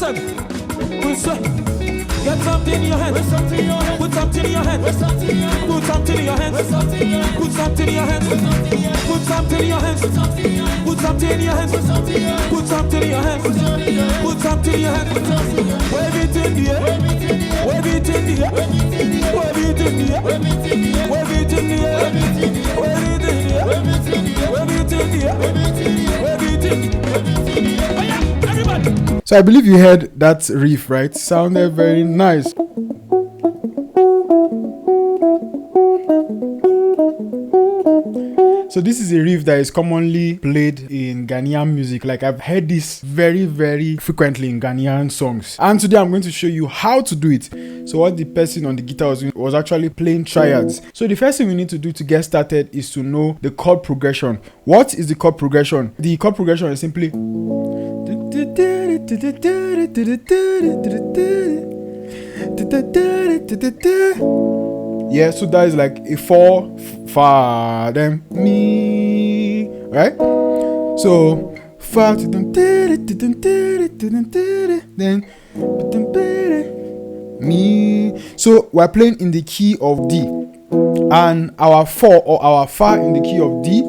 Listen. Get something in your hand. Put something in your hand. Put something in your hand. Put something in your hand. Put something in your hand. Put something in your hand. Put something in your hand. Put something in your hand. Put something in your hand. Put something in your hand. Put something in your hand. Put something in your hand. Put something in your hand. Wave it in the air. Wave it in the air. Wave it in the air. Wave it in the air. Wave it in the air. Wave it in the air. Wave it in the air. Wave it in the air. Oh yeah, everybody. So I believe you heard that riff, right? Sounded very nice. So this is a riff that is commonly played in Ghanaian music. Like I've heard this very, very frequently in Ghanaian songs. And today I'm going to show you how to do it. So what the person on the guitar was doing was actually playing triads. So the first thing we need to do to get started is to know the chord progression. What is the chord progression? The chord progression is simply yeah, so that is like a 4, fa, then mi, right? So fa, then mi. So we're playing in the key of D, and our 4 or our fa in the key of D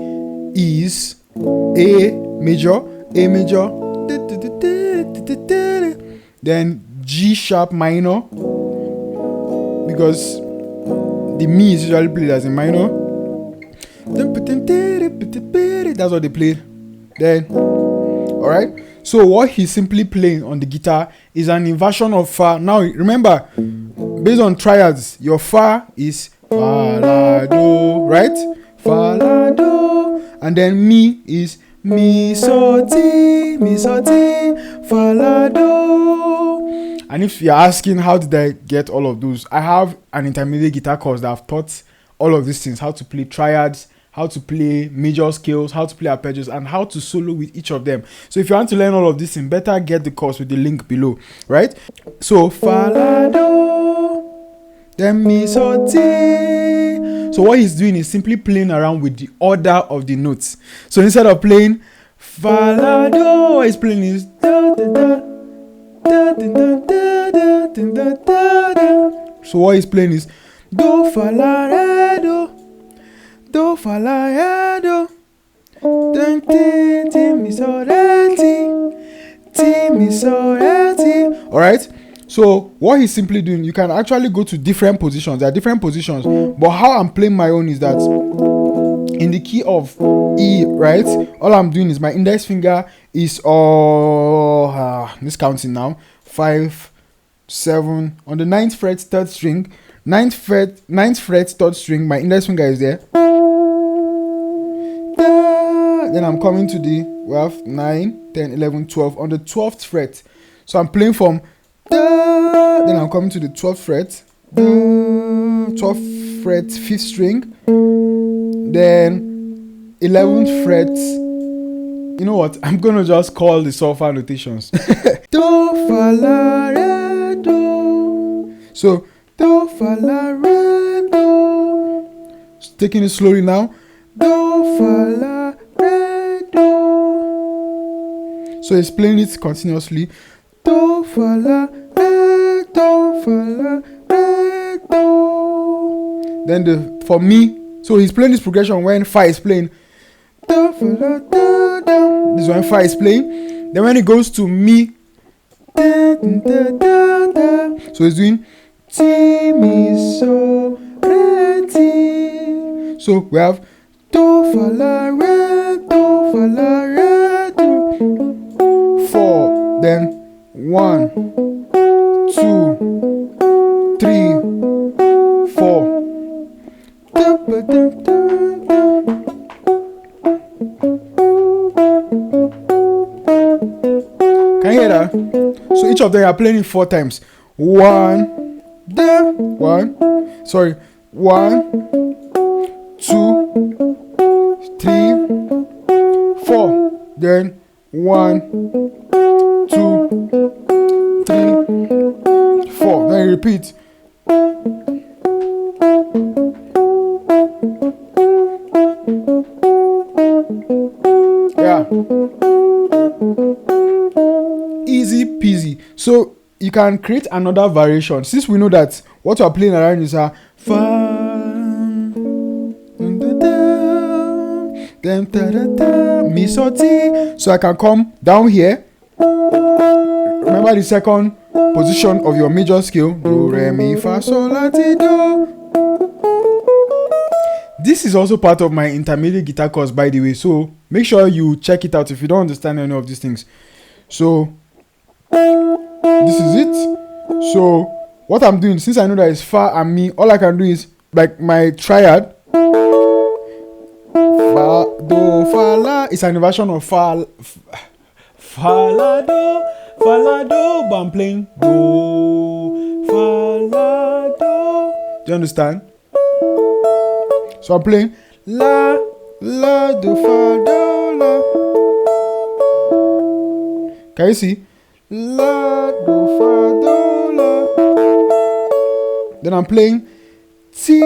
is A major, then G sharp minor, because the mi is usually played as a minor. That's what they play. Then, alright. So what he's simply playing on the guitar is an inversion of fa. Now remember, based on triads, your fa is fa la do, right? Fa la do, and then mi is mi so ti, fa la do. And if you're asking how did I get all of those, I have an intermediate guitar course that I've taught all of these things: how to play triads, how to play major scales, how to play arpeggios, and how to solo with each of them. So if you want to learn all of this, then better get the course with the link below, right? So fa la do, then mi so ti. So what he's doing is simply playing around with the order of the notes. So instead of playing fa la do, what he's playing is da da da. So what he's playing is do fa la re do fa la re do, then ti mi so re ti mi so re ti. All right. So what he's simply doing, you can actually go to different positions. There are different positions, but how I'm playing my own is that in the key of E, right? All I'm doing is my index finger is this counting now, 5, 7 on the 9th fret, 3rd string, 9th fret, 3rd string. My index finger is there. Then I'm coming to the 9, 10, 11, 12 on the 12th fret. So I'm playing from then I'm coming to the 12th fret, 12th fret, 5th string, then 11th fret. You know what? I'm gonna just call the solfa notations. Do fa la re do. So do fa la re do. Taking it slowly now. Do fa la re do. So it's playing it continuously. Do fa la re do fa la re do. Then for me, so he's playing this progression when fa is playing. Do fa la da da. This is when fa is playing. Then when it goes to mi, da da da da. So he's doing ti mi so re ti. So we have do fa la re do 4. Then 1, 2, 3, 4. Can you hear that? So each of them are playing it 4 times. 1, 2, 3, 4. Then 1, 2, 3, 4. Then you repeat. Yeah. easy peasy. So you can create another variation, since we know that what you are playing around is a fa, mi so ti. So I can come down here. Remember the second position of your major scale, do re mi fa sol la ti do. This is also part of my intermediate guitar course, by the way, so make sure you check it out if you don't understand any of these things. So this is it. So what I'm doing, since I know that it's fa and mi, all I can do is like my triad, fa do fa la. It's an inversion of fa la do, but I'm playing do fa la do. Do you understand? So I'm playing la do fa do la. Can you see? La do fa do la. Then I'm playing ti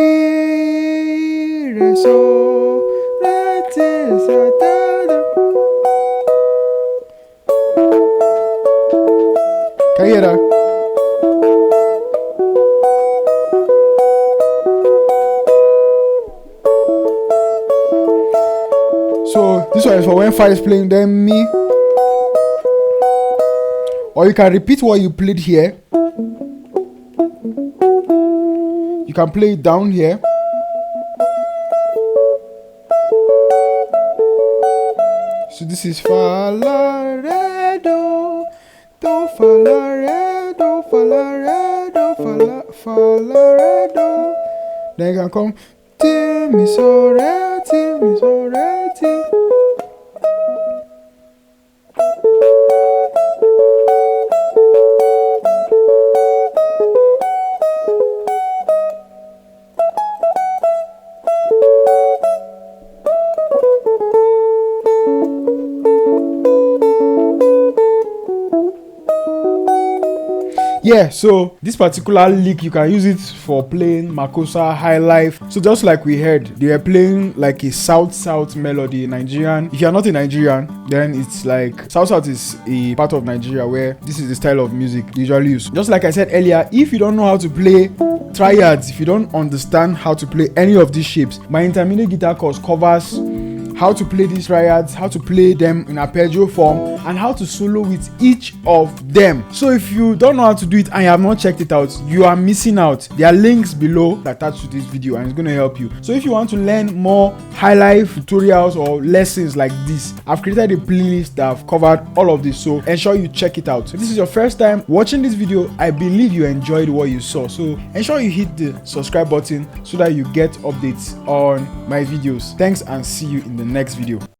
re so re ti sa da da. Can you hear that? So this one is for when fa is playing, then mi. Or you can repeat what you played here. You can play it down here. So this is fa la re do, do fa la re do, fa la re do, fa la re do. Then you can come ti mi so re ti mi so re ti. Yeah, so this particular lick, you can use it for playing Makossa, Highlife. So just like we heard, they are playing like a South melody, Nigerian. If you're not a Nigerian, then it's like South is a part of Nigeria where this is the style of music they usually use. Just like I said earlier, if you don't know how to play triads, if you don't understand how to play any of these shapes, my intermediate guitar course covers how to play these triads, how to play them in arpeggio form, and how to solo with each of them. So if you don't know how to do it and you have not checked it out, you are missing out. There are links below attached to this video and it's going to help you. So if you want to learn more Highlife tutorials or lessons like this, I've created a playlist that I've covered all of this, so ensure you check it out. So if this is your first time watching this video, I believe you enjoyed what you saw, so ensure you hit the subscribe button so that you get updates on my videos. Thanks and see you in the next video.